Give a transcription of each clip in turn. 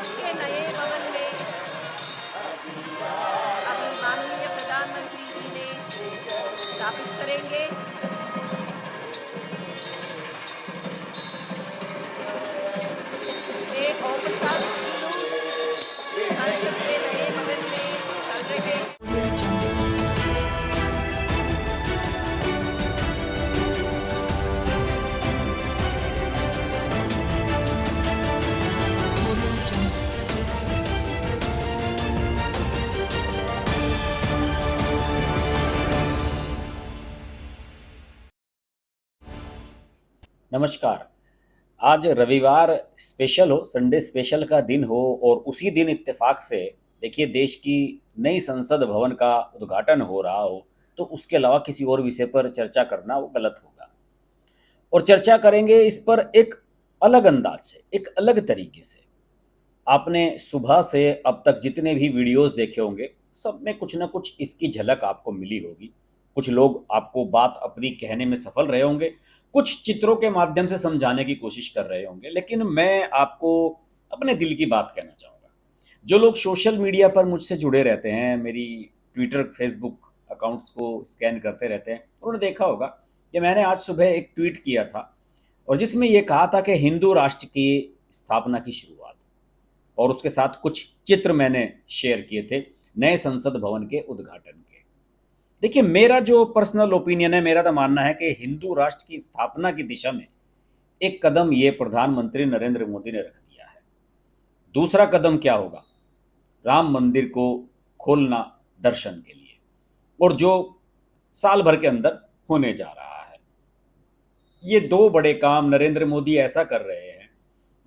के नए भवन में अभी माननीय प्रधानमंत्री जी ने स्थापित करेंगे। एक औपचारिक जुलूस संसद के नए भवन में चल रहे हैं। नमस्कार। आज रविवार स्पेशल हो, संडे स्पेशल का दिन हो और उसी दिन इत्तेफाक से देखिए देश की नई संसद भवन का उद्घाटन हो रहा हो, तो उसके अलावा किसी और विषय पर चर्चा करना वो गलत होगा। और चर्चा करेंगे इस पर एक अलग अंदाज से, एक अलग तरीके से। आपने सुबह से अब तक जितने भी वीडियोस देखे होंगे, सब में कुछ ना कुछ इसकी झलक आपको मिली होगी। कुछ लोग आपको बात अपनी कहने में सफल रहे होंगे, कुछ चित्रों के माध्यम से समझाने की कोशिश कर रहे होंगे, लेकिन मैं आपको अपने दिल की बात कहना चाहूँगा। जो लोग सोशल मीडिया पर मुझसे जुड़े रहते हैं, मेरी ट्विटर, फेसबुक अकाउंट्स को स्कैन करते रहते हैं, उन्होंने देखा होगा कि मैंने आज सुबह एक ट्वीट किया था और जिसमें ये कहा था कि हिंदू राष्ट्र की स्थापना की शुरुआत, और उसके साथ कुछ चित्र मैंने शेयर किए थे नए संसद भवन के उद्घाटन के। देखिए, मेरा जो पर्सनल ओपिनियन है, मेरा तो मानना है कि हिंदू राष्ट्र की स्थापना की दिशा में एक कदम ये प्रधानमंत्री नरेंद्र मोदी ने रख दिया है। दूसरा कदम क्या होगा? राम मंदिर को खोलना दर्शन के लिए, और जो साल भर के अंदर होने जा रहा है। ये दो बड़े काम नरेंद्र मोदी ऐसा कर रहे हैं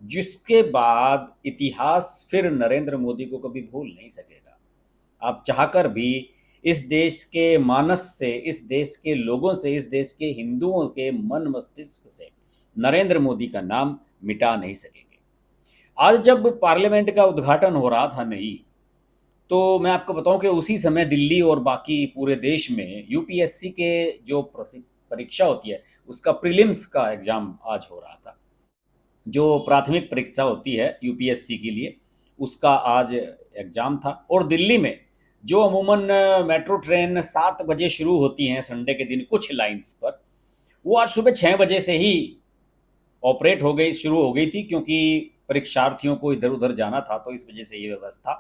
जिसके बाद इतिहास फिर नरेंद्र मोदी को कभी भूल नहीं सकेगा। आप चाहकर भी इस देश के मानस से, इस देश के लोगों से, इस देश के हिंदुओं के मन मस्तिष्क से नरेंद्र मोदी का नाम मिटा नहीं सकेंगे। आज जब पार्लियामेंट का उद्घाटन हो रहा था नहीं, तो मैं आपको बताऊं कि उसी समय दिल्ली और बाकी पूरे देश में यूपीएससी के जो परीक्षा होती है, उसका प्रीलिम्स का एग्ज़ाम आज हो रहा था। जो प्राथमिक परीक्षा होती है यूपीएससी के लिए, उसका आज एग्ज़ाम था। और दिल्ली में जो अमूमन मेट्रो ट्रेन 7 बजे शुरू होती हैं संडे के दिन कुछ लाइंस पर, वो आज सुबह 6 बजे से ही ऑपरेट हो गई, शुरू हो गई थी, क्योंकि परीक्षार्थियों को इधर उधर जाना था, तो इस वजह से ये व्यवस्था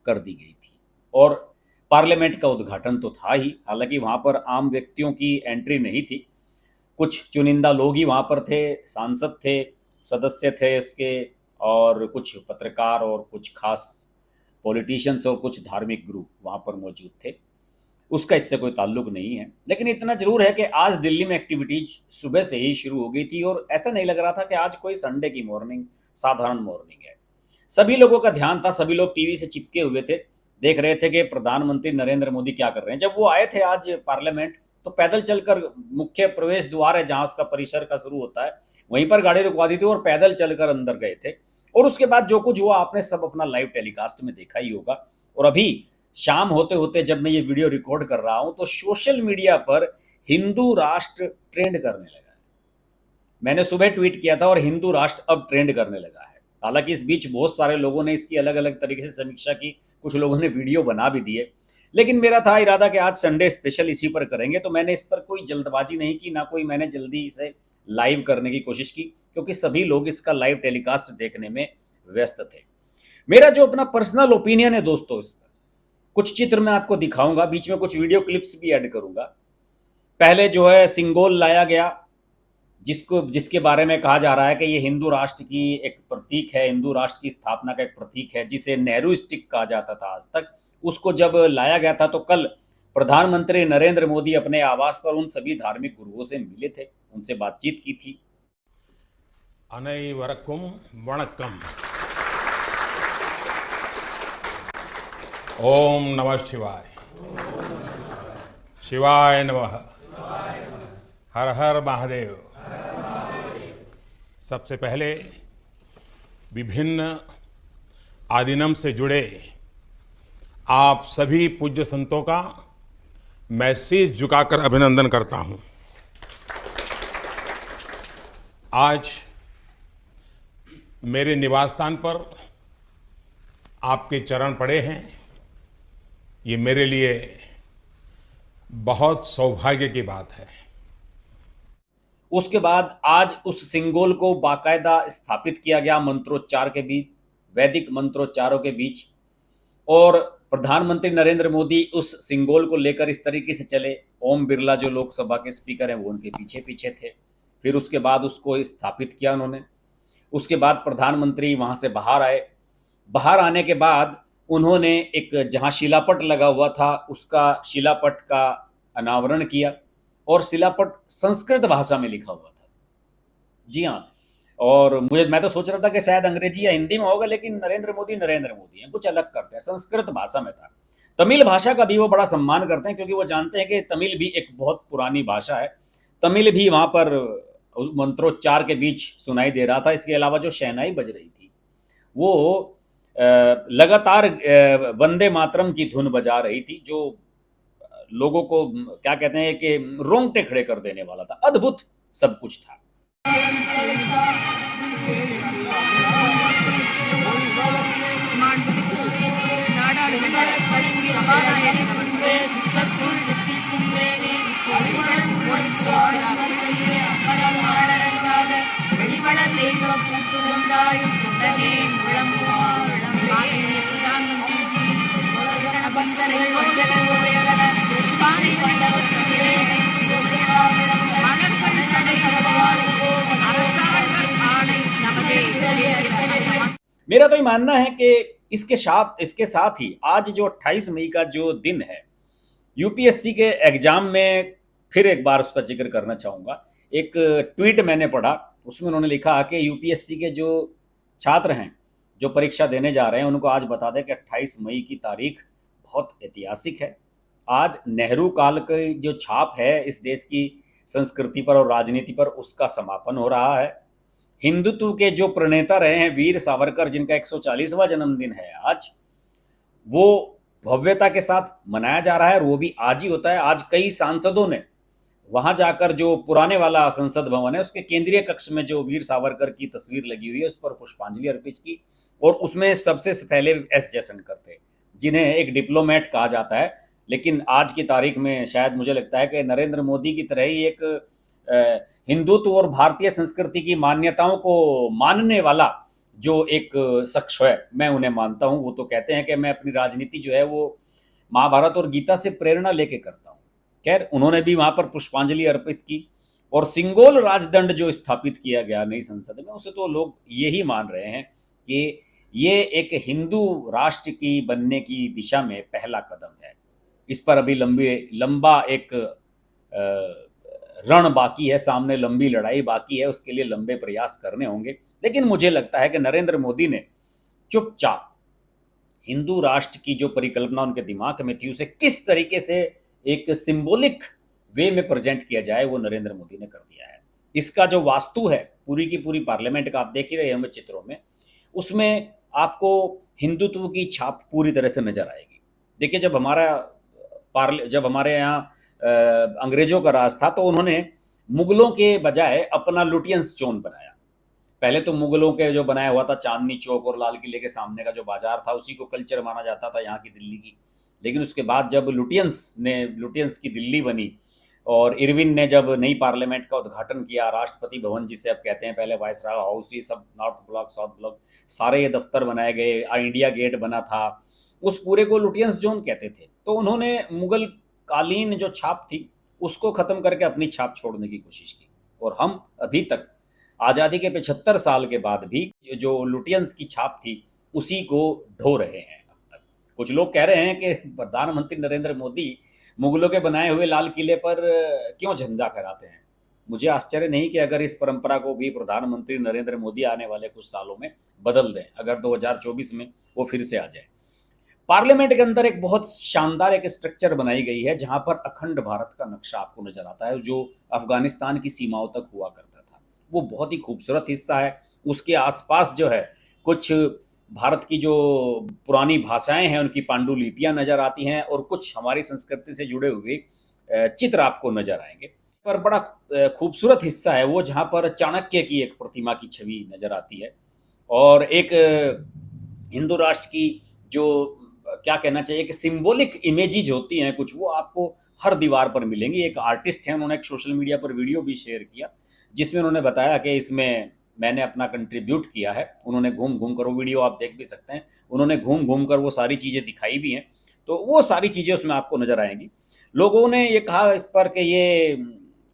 कर दी गई थी। और पार्लियामेंट का उद्घाटन तो था ही, हालांकि वहाँ पर आम व्यक्तियों की एंट्री नहीं थी। कुछ चुनिंदा लोग ही वहाँ पर थे, सांसद थे, सदस्य थे उसके, और कुछ पत्रकार और कुछ खास पॉलिटिशियंस और कुछ धार्मिक ग्रुप वहाँ पर मौजूद थे। उसका इससे कोई ताल्लुक नहीं है, लेकिन इतना जरूर है कि आज दिल्ली में एक्टिविटीज सुबह से ही शुरू हो गई थी और ऐसा नहीं लग रहा था कि आज कोई संडे की मॉर्निंग, साधारण मॉर्निंग है। सभी लोगों का ध्यान था, सभी लोग टीवी से चिपके हुए थे, देख रहे थे कि प्रधानमंत्री नरेंद्र मोदी क्या कर रहे हैं। जब वो आए थे आज पार्लियामेंट, तो पैदल चलकर, मुख्य प्रवेश द्वार है जहां उसका परिसर का शुरू होता है, वहीं पर गाड़ी रुकवा दी थी और पैदल चलकर अंदर गए थे। और उसके बाद जो कुछ हुआ आपने सब अपना लाइव टेलीकास्ट में देखा ही होगा। और अभी शाम होते होते जब मैं ये वीडियो रिकॉर्ड कर रहा हूं, तो सोशल मीडिया पर हिंदू राष्ट्र ट्रेंड करने लगा है। मैंने सुबह ट्वीट किया था और हिंदू राष्ट्र अब ट्रेंड करने लगा है। हालांकि इस बीच बहुत सारे लोगों ने इसकी अलग अलग तरीके से समीक्षा की, कुछ लोगों ने वीडियो बना भी दिए, लेकिन मेरा था इरादा कि आज संडे स्पेशल इसी पर करेंगे, तो मैंने इस पर कोई जल्दबाजी नहीं की, ना कोई मैंने जल्दी इसे लाइव करने की कोशिश की, क्योंकि सभी लोग इसका लाइव टेलीकास्ट देखने में व्यस्त थे। मेरा जो अपना पर्सनल ओपिनियन है दोस्तों, इस पर कुछ चित्र मैं आपको दिखाऊंगा, बीच में कुछ वीडियो क्लिप्स भी ऐड करूंगा। पहले जो है सिंगोल लाया गया, जिसके बारे में कहा जा रहा है कि ये हिंदू राष्ट्र की एक प्रतीक है, हिंदू राष्ट्र की स्थापना का एक प्रतीक है, जिसे नेहरू स्टिक कहा जाता था आज तक। उसको जब लाया गया था, तो कल प्रधानमंत्री नरेंद्र मोदी अपने आवास पर उन सभी धार्मिक गुरुओं से मिले थे, उनसे बातचीत की थी। अनैवरकुम वणक्कम। ओम नमः शिवाय। शिवाय नमः। हर हर महादेव। सबसे पहले विभिन्न आदिनम से जुड़े आप सभी पूज्य संतों का मैं शीश झुकाकर अभिनंदन करता हूं। आज मेरे निवास स्थान पर आपके चरण पड़े हैं, ये मेरे लिए बहुत सौभाग्य की बात है। उसके बाद आज उस सिंगोल को बाकायदा स्थापित किया गया मंत्रोच्चार के बीच, वैदिक मंत्रोच्चारों के बीच, और प्रधानमंत्री नरेंद्र मोदी उस सिंगोल को लेकर इस तरीके से चले। ओम बिरला जो लोकसभा के स्पीकर हैं वो उनके पीछे पीछे थे। फिर उसके बाद उसको स्थापित किया उन्होंने। उसके बाद प्रधानमंत्री वहां से बाहर आए। बाहर आने के बाद उन्होंने एक जहां शिलापट लगा हुआ था उसका शिलापट का अनावरण किया, और शिलापट संस्कृत भाषा में लिखा हुआ था। जी हाँ, और मैं तो सोच रहा था कि शायद अंग्रेजी या हिंदी में होगा, लेकिन नरेंद्र मोदी हैं, कुछ अलग करते हैं, संस्कृत भाषा में था। तमिल भाषा का भी वो बड़ा सम्मान करते हैं, क्योंकि वो जानते हैं कि तमिल भी एक बहुत पुरानी भाषा है। तमिल भी वहां पर मंत्रोच्चार के बीच सुनाई दे रहा था। इसके अलावा जो शहनाई बज रही थी वो लगातार वंदे मातरम की धुन बजा रही थी, जो लोगों को क्या कहते हैं कि रोंगटे खड़े कर देने वाला था। अद्भुत सब कुछ था। मेरा तो ये मानना है कि इसके साथ ही आज जो 28 मई का जो दिन है, यूपीएससी के एग्जाम में फिर एक बार उसका जिक्र करना चाहूँगा। एक ट्वीट मैंने पढ़ा, उसमें उन्होंने लिखा कि यूपीएससी के जो छात्र हैं जो परीक्षा देने जा रहे हैं उनको आज बता दें कि 28 मई की तारीख बहुत ऐतिहासिक है। आज नेहरू काल की जो छाप है इस देश की संस्कृति पर और राजनीति पर, उसका समापन हो रहा है। हिंदुत्व के जो प्रणेता रहे हैं वीर सावरकर, जिनका 140वां जन्मदिन है आज, वो भव्यता के साथ मनाया जा रहा है, और वो भी आज ही होता है। आज कई सांसदों ने वहां जाकर जो पुराने वाला संसद भवन है उसके केंद्रीय कक्ष में जो वीर सावरकर की तस्वीर लगी हुई है उस पर पुष्पांजलि अर्पित की, और उसमें सबसे पहले एस जयशंकर थे, जिन्हें एक डिप्लोमेट कहा जाता है। लेकिन आज की तारीख में शायद मुझे लगता है कि नरेंद्र मोदी की तरह ही एक हिंदुत्व और भारतीय संस्कृति की मान्यताओं को मानने वाला जो एक शख्स है, मैं उन्हें मानता हूं। वो तो कहते हैं कि मैं अपनी राजनीति जो है वो महाभारत और गीता से प्रेरणा लेके करता हूं। खैर, उन्होंने भी वहां पर पुष्पांजलि अर्पित की, और सिंगोल राजदंड जो स्थापित किया गया नई संसद में, उसे तो लोग यही मान रहे हैं कि ये एक हिंदू राष्ट्र की बनने की दिशा में पहला कदम है। इस पर अभी लंबा एक रण बाकी है, सामने लंबी लड़ाई बाकी है, उसके लिए लंबे प्रयास करने होंगे। लेकिन मुझे लगता है कि नरेंद्र मोदी ने चुपचाप हिंदू राष्ट्र की जो परिकल्पना उनके दिमाग में थी उसे किस तरीके से एक सिंबॉलिक वे में प्रेजेंट किया जाए, वो नरेंद्र मोदी ने कर दिया है। इसका जो वास्तु है पूरी की पूरी पार्लियामेंट का, आप देख ही रहे हैं चित्रों में, उसमें आपको हिंदुत्व की छाप पूरी तरह से नजर आएगी। देखिए, जब हमारे यहाँ अंग्रेजों का राज था तो उन्होंने मुगलों के बजाय अपना लुटियंस जोन बनाया। पहले तो मुगलों के जो बनाया हुआ था चांदनी चौक और लाल किले के सामने का जो बाजार था, उसी को कल्चर माना जाता था यहाँ की दिल्ली की। लेकिन उसके बाद जब लुटियंस की दिल्ली बनी और इरविन ने जब नई पार्लियामेंट का उद्घाटन किया, राष्ट्रपति भवन जिसे अब कहते हैं, पहले वायसराय हाउस, ये सब नॉर्थ ब्लॉक साउथ ब्लॉक सारे ये दफ्तर बनाए गए, इंडिया गेट बना था, उस पूरे को लुटियंस जोन कहते थे। तो उन्होंने मुगल कालीन जो छाप थी उसको खत्म करके अपनी छाप छोड़ने की कोशिश की, और हम अभी तक आज़ादी के 75 साल के बाद भी जो लुटियंस की छाप थी उसी को ढो रहे हैं अब तक। कुछ लोग कह रहे हैं कि प्रधानमंत्री नरेंद्र मोदी मुगलों के बनाए हुए लाल किले पर क्यों झंडा फहराते हैं। मुझे आश्चर्य नहीं कि अगर इस परंपरा को भी प्रधानमंत्री नरेंद्र मोदी आने वाले कुछ सालों में बदल दें, अगर 2024 में वो फिर से आ जाए। पार्लियामेंट के अंदर एक बहुत शानदार एक स्ट्रक्चर बनाई गई है जहां पर अखंड भारत का नक्शा आपको नजर आता है, जो अफगानिस्तान की सीमाओं तक हुआ करता था। वो बहुत ही खूबसूरत हिस्सा है। उसके आसपास जो है कुछ भारत की जो पुरानी भाषाएं हैं उनकी पांडुलिपियां नजर आती हैं, और कुछ हमारी संस्कृति से जुड़े हुए चित्र आपको नजर आएंगे। पर बड़ा खूबसूरत हिस्सा है वो जहां पर चाणक्य की एक प्रतिमा की छवि नजर आती है, और एक हिंदू राष्ट्र की जो क्या कहना चाहिए कि सिंबॉलिक इमेजेज होती हैं कुछ, वो आपको हर दीवार पर मिलेंगी। एक आर्टिस्ट हैं, उन्होंने एक सोशल मीडिया पर वीडियो भी शेयर किया जिसमें उन्होंने बताया कि इसमें मैंने अपना कंट्रीब्यूट किया है। उन्होंने घूम घूम कर, वो वीडियो आप देख भी सकते हैं, उन्होंने घूम घूम कर वो सारी चीज़ें दिखाई भी हैं, तो वो सारी चीज़ें उसमें आपको नज़र आएंगी। लोगों ने ये कहा इस पर कि ये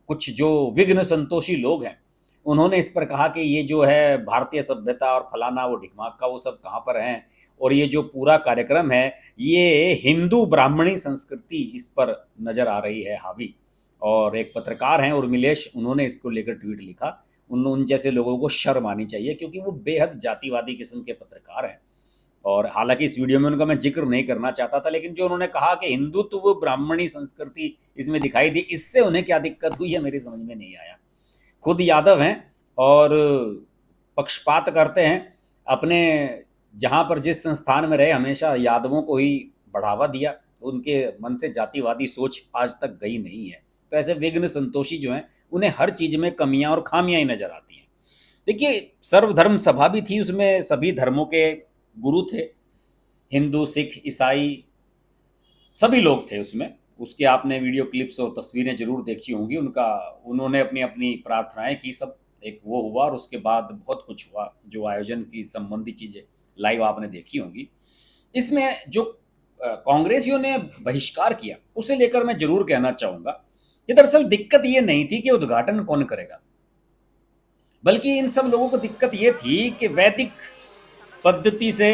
कुछ जो विघ्न संतोषी लोग हैं, उन्होंने इस पर कहा कि ये जो है भारतीय सभ्यता और फलाना वो ढिकमाक का वो सब कहाँ पर हैं, और ये जो पूरा कार्यक्रम है ये हिंदू ब्राह्मणी संस्कृति इस पर नज़र आ रही है हावी। और एक पत्रकार हैं उर्मिलेश, उन्होंने इसको लेकर ट्वीट लिखा। उन जैसे लोगों को शर्म आनी चाहिए, क्योंकि वो बेहद जातिवादी किस्म के पत्रकार हैं। और हालांकि इस वीडियो में उनका मैं जिक्र नहीं करना चाहता था, लेकिन जो उन्होंने कहा कि हिंदुत्व ब्राह्मणी संस्कृति इसमें दिखाई दी, इससे उन्हें क्या दिक्कत हुई है मेरी समझ में नहीं आया। खुद यादव हैं और पक्षपात करते हैं। अपने जहाँ पर जिस संस्थान में रहे हमेशा यादवों को ही बढ़ावा दिया, उनके मन से जातिवादी सोच आज तक गई नहीं है। तो ऐसे विघ्न संतोषी जो हैं उन्हें हर चीज़ में कमियां और खामियां ही नजर आती हैं। देखिए, सर्वधर्म सभा भी थी, उसमें सभी धर्मों के गुरु थे, हिंदू सिख ईसाई सभी लोग थे उसमें। उसके आपने वीडियो क्लिप्स और तस्वीरें जरूर देखी होंगी, उनका उन्होंने अपनी अपनी प्रार्थनाएं की, सब एक वो हुआ। और उसके बाद बहुत कुछ हुआ, जो आयोजन की संबंधी चीज़ें लाइव आपने देखी होंगी। इसमें जो कांग्रेसियों ने बहिष्कार किया उसे लेकर मैं जरूर कहना चाहूँगा कि दरअसल दिक्कत ये नहीं थी कि उद्घाटन कौन करेगा, बल्कि इन सब लोगों को दिक्कत ये थी कि वैदिक पद्धति से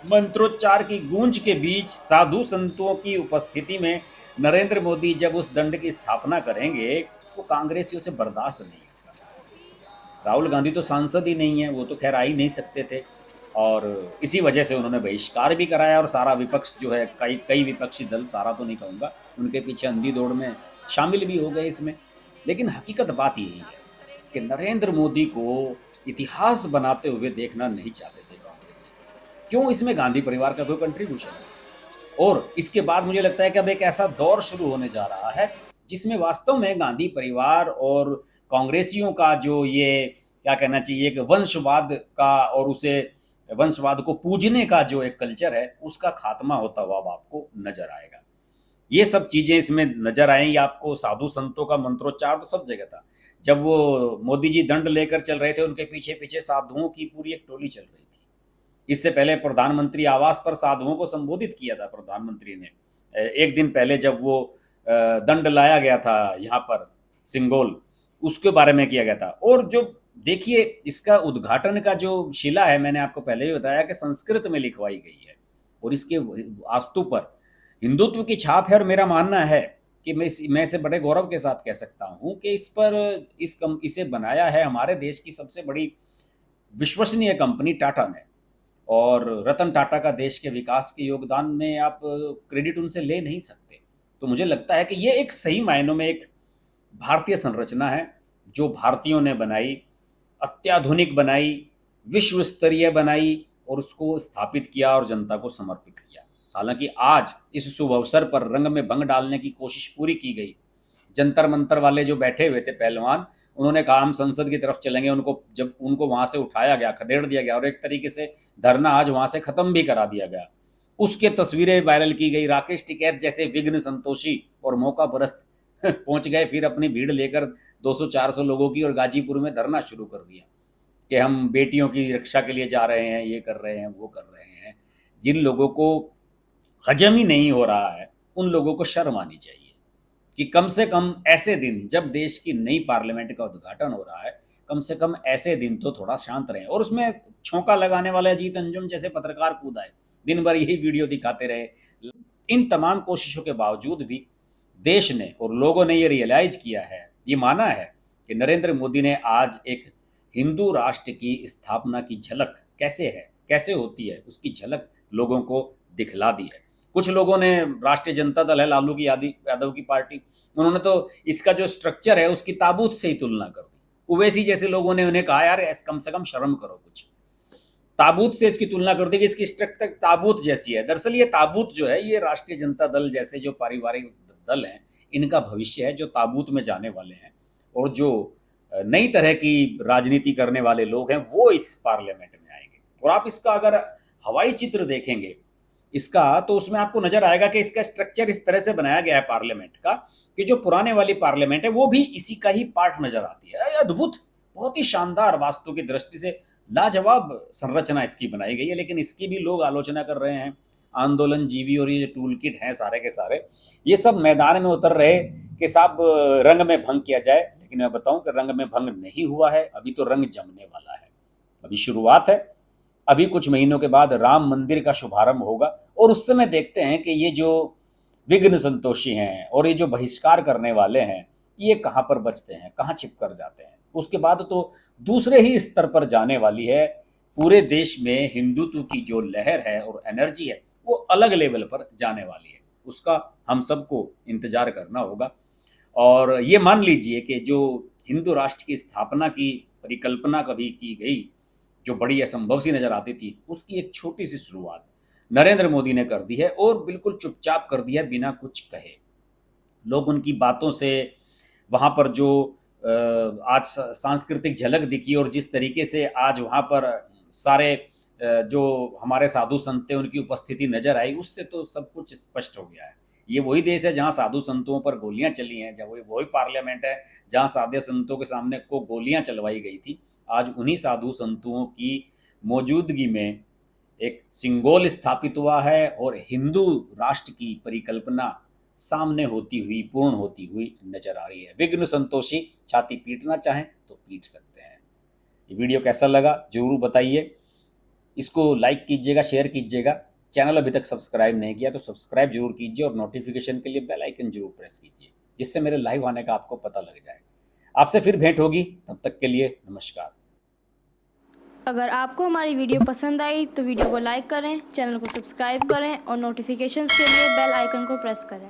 मंत्रोच्चार की गूंज के बीच साधु संतों की उपस्थिति में नरेंद्र मोदी जब उस दंड की स्थापना करेंगे तो कांग्रेसियों से बर्दाश्त नहीं होगा। राहुल गांधी तो सांसद ही नहीं है, वो तो खैर आ ही नहीं सकते थे, और इसी वजह से उन्होंने बहिष्कार भी कराया। और सारा विपक्ष जो है, कई कई विपक्षी दल, सारा तो नहीं कहूँगा, उनके पीछे अंधी दौड़ में शामिल भी हो गए इसमें। लेकिन हकीकत बात यही है कि नरेंद्र मोदी को इतिहास बनाते हुए देखना नहीं चाहते थे कांग्रेस। क्यों? इसमें गांधी परिवार का कोई कंट्रीब्यूशन है। और इसके बाद मुझे लगता है कि अब एक ऐसा दौर शुरू होने जा रहा है जिसमें वास्तव में गांधी परिवार और कांग्रेसियों का जो ये क्या कहना चाहिए कि वंशवाद का और उसे वंशवाद को पूजने का जो एक कल्चर है, उसका खात्मा होता हुआ अब आपको नजर आएगा। ये सब चीजें इसमें नजर आएंगी आपको। साधु संतों का मंत्रोच्चार तो सब जगह था। जब वो मोदी जी दंड लेकर चल रहे थे, उनके पीछे पीछे साधुओं की पूरी एक टोली चल रही थी। इससे पहले प्रधानमंत्री आवास पर साधुओं को संबोधित किया था प्रधानमंत्री ने। एक दिन पहले जब वो दंड लाया गया था यहाँ पर सिंगोल, उसके बारे में किया गया था। और जो देखिए, इसका उद्घाटन का जो शिला है, मैंने आपको पहले ही बताया कि संस्कृत में लिखवाई गई है और इसके वास्तु पर हिंदुत्व की छाप है। और मेरा मानना है कि मैं इसे बड़े गौरव के साथ कह सकता हूँ कि इसे बनाया है हमारे देश की सबसे बड़ी विश्वसनीय कंपनी टाटा ने। और रतन टाटा का देश के विकास के योगदान में आप क्रेडिट उनसे ले नहीं सकते। तो मुझे लगता है कि ये एक सही मायनों में एक भारतीय संरचना है जो भारतीयों ने बनाई, अत्याधुनिक बनाई, विश्व स्तरीय बनाई और उसको स्थापित किया और जनता को समर्पित किया। हालांकि आज इस शुभ अवसर पर रंग में भंग डालने की कोशिश पूरी की गई। जंतर मंतर वाले जो बैठे हुए थे पहलवान, उन्होंने कहा हम संसद की तरफ चलेंगे। जब उनको वहां से उठाया गया, खदेड़ दिया गया और एक तरीके से धरना आज वहां से खत्म भी करा दिया गया। उसके तस्वीरें वायरल की गई। राकेश टिकैत जैसे विघ्न संतोषी और मौका परस्त पहुंच गए, फिर अपनी भीड़ लेकर 200-400 लोगों की, और गाजीपुर में धरना शुरू कर दिया कि हम बेटियों की रक्षा के लिए जा रहे हैं, ये कर रहे हैं, वो कर रहे हैं। जिन लोगों को हजम ही नहीं हो रहा है, उन लोगों को शर्म आनी चाहिए कि कम से कम ऐसे दिन जब देश की नई पार्लियामेंट का उद्घाटन हो रहा है, कम से कम ऐसे दिन तो थोड़ा शांत रहें। और उसमें छौंका लगाने वाले अजीत अंजुम जैसे पत्रकार कूद आए, दिन भर यही वीडियो दिखाते रहे। इन तमाम कोशिशों के बावजूद भी देश ने और लोगों ने ये रियलाइज किया है, ये माना है कि नरेंद्र मोदी ने आज एक हिंदू राष्ट्र की स्थापना की झलक कैसे है, कैसे होती है, उसकी झलक लोगों को दिखला दी है। कुछ लोगों ने, राष्ट्रीय जनता दल है लालू की यादव की पार्टी, उन्होंने तो इसका जो स्ट्रक्चर है उसकी ताबूत से ही तुलना कर दी। ओवैसी जैसे लोगों ने उन्हें कहा यार कम से कम शर्म करो, कुछ ताबूत से इसकी तुलना कर दी कि इसकी स्ट्रक्चर ताबूत जैसी है। दरअसल ये ताबूत जो है, ये राष्ट्रीय जनता दल जैसे जो पारिवारिक दल हैं, इनका भविष्य है जो ताबूत में जाने वाले हैं। और जो नई तरह की राजनीति करने वाले लोग हैं वो इस पार्लियामेंट में आएंगे। और आप इसका अगर हवाई चित्र देखेंगे, इसका, तो उसमें आपको नजर आएगा कि इसका स्ट्रक्चर इस तरह से बनाया गया है पार्लियामेंट का कि जो पुराने वाली पार्लियामेंट है वो भी इसी का ही पार्ट नजर आती है। ये अद्भुत, बहुत ही शानदार, वास्तु की दृष्टि से लाजवाब संरचना इसकी बनाई गई है। लेकिन इसकी भी लोग आलोचना कर रहे हैं, आंदोलन जीवी और ये जो टूल किट है सारे के सारे, ये सब मैदान में उतर रहे कि साहब रंग में भंग किया जाए। लेकिन मैं बताऊं कि रंग में भंग नहीं हुआ है, अभी तो रंग जमने वाला है, अभी शुरुआत है। अभी कुछ महीनों के बाद राम मंदिर का शुभारंभ होगा और उस समय देखते हैं कि ये जो विघ्न संतोषी हैं और ये जो बहिष्कार करने वाले हैं ये कहाँ पर बचते हैं, कहाँ छिप कर जाते हैं। उसके बाद तो दूसरे ही स्तर पर जाने वाली है। पूरे देश में हिंदुत्व की जो लहर है और एनर्जी है वो अलग लेवल पर जाने वाली है, उसका हम सबको इंतजार करना होगा। और ये मान लीजिए कि जो हिंदू राष्ट्र की स्थापना की परिकल्पना कभी की गई, जो बड़ी असंभव सी नजर आती थी, उसकी एक छोटी सी शुरुआत नरेंद्र मोदी ने कर दी है और बिल्कुल चुपचाप कर दिया बिना कुछ कहे। लोग उनकी बातों से वहाँ पर जो आज सांस्कृतिक झलक दिखी और जिस तरीके से आज वहाँ पर सारे जो हमारे साधु संत थे उनकी उपस्थिति नजर आई, उससे तो सब कुछ स्पष्ट हो गया है। ये वही देश है जहाँ साधु संतों पर गोलियां चली हैं, जब वही पार्लियामेंट है जहाँ साधु संतों के सामने को गोलियां चलवाई गई थी। आज उन्हीं साधु संतों की मौजूदगी में एक सिंबल स्थापित हुआ है और हिंदू राष्ट्र की परिकल्पना सामने होती हुई, पूर्ण होती हुई नजर आ रही है। विघ्न संतोषी छाती पीटना चाहें तो पीट सकते हैं। ये वीडियो कैसा लगा जरूर बताइए, इसको लाइक कीजिएगा, शेयर कीजिएगा। चैनल अभी तक सब्सक्राइब नहीं किया तो सब्सक्राइब जरूर कीजिए और नोटिफिकेशन के लिए बेल आइकन जरूर प्रेस कीजिए, जिससे मेरे लाइव आने का आपको पता लग जाए। आपसे फिर भेंट होगी, तब तक के लिए नमस्कार। अगर आपको हमारी वीडियो पसंद आई तो वीडियो को लाइक करें, चैनल को सब्सक्राइब करें और नोटिफिकेशंस के लिए बेल आइकन को प्रेस करें।